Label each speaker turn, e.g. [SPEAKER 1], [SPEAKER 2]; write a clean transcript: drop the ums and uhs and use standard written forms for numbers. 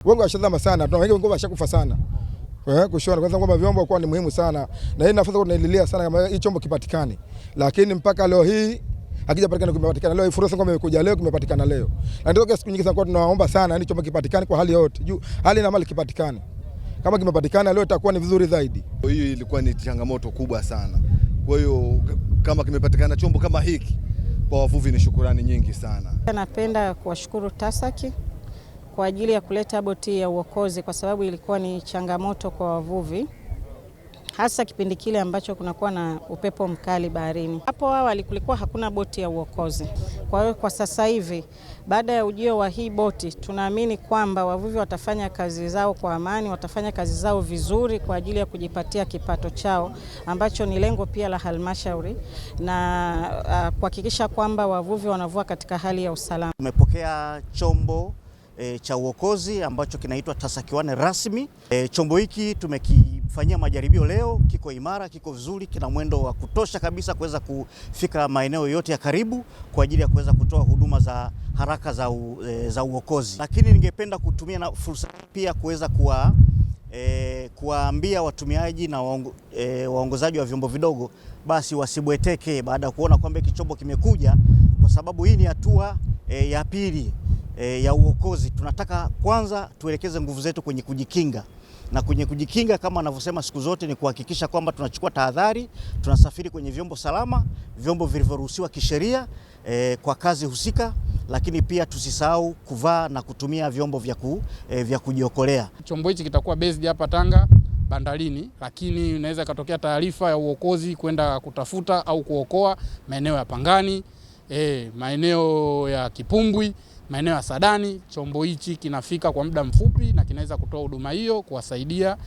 [SPEAKER 1] Wengi washazama sana, wengi washakufa sana. Kushona kwanza kwamba vyombo kwa ni muhimu sana. Na hii nafasi tunaililia sana kama hii chombo kipatikane. Lakini mpaka leo hii hakijapatikana, kimepatikana leo. Fursa ngoma imekuja leo, kimepatikana leo. Na ndio siku nyingi sana kwa tunaomba sana yani chombo kipatikane kwa hali yote. Juu hali na mali kipatikane. Kama kimepatikana leo itakuwa ni vizuri zaidi.
[SPEAKER 2] Hii ilikuwa ni changamoto kubwa sana. Kwa hiyo kama kimepatikana chombo kama hiki kwa wavuvi ni shukrani nyingi sana.
[SPEAKER 3] Napenda kuwashukuru TASAC kwa ajili ya kuleta boti ya uokozi, kwa sababu ilikuwa ni changamoto kwa wavuvi, hasa kipindi kile ambacho kunakuwa na upepo mkali baharini. Hapo awali kulikuwa hakuna boti ya uokozi. Kwa hiyo kwa sasa hivi baada ya ujio wa hii boti tunaamini kwamba wavuvi watafanya kazi zao kwa amani, watafanya kazi zao vizuri kwa ajili ya kujipatia kipato chao, ambacho ni lengo pia la halmashauri, na kuhakikisha kwamba wavuvi wanavua katika hali ya usalama.
[SPEAKER 4] Tumepokea chombo cha uokozi ambacho kinaitwa TASAC 1 rasmi. Chombo hiki tumekifanyia majaribio leo, kiko imara, kiko vizuri, kina mwendo wa kutosha kabisa kuweza kufika maeneo yote ya karibu kwa ajili ya kuweza kutoa huduma za haraka za uokozi. Lakini ningependa kutumia na fursa pia kuweza kuwaambia watumiaji na waongozaji wa vyombo vidogo basi wasibweteke baada ya kuona kwamba hiki chombo kimekuja, kwa sababu hii ni hatua ya pili ya uokozi. Tunataka kwanza tuelekeze nguvu zetu kwenye kujikinga, na kwenye kujikinga kama anavyosema siku zote ni kuhakikisha kwamba tunachukua tahadhari, tunasafiri kwenye vyombo salama, vyombo vilivyoruhusiwa kisheria kwa kazi husika, lakini pia tusisahau kuvaa na kutumia vyombo vya kujiokolea.
[SPEAKER 5] Chombo hichi kitakuwa based hapa Tanga bandarini, lakini inaweza katokea taarifa ya uokozi kwenda kutafuta au kuokoa maeneo ya Pangani, maeneo ya Kipumbwi, maeneo ya Sadani. Chombo hichi kinafika kwa muda mfupi na kinaweza kutoa huduma hiyo kuwasaidia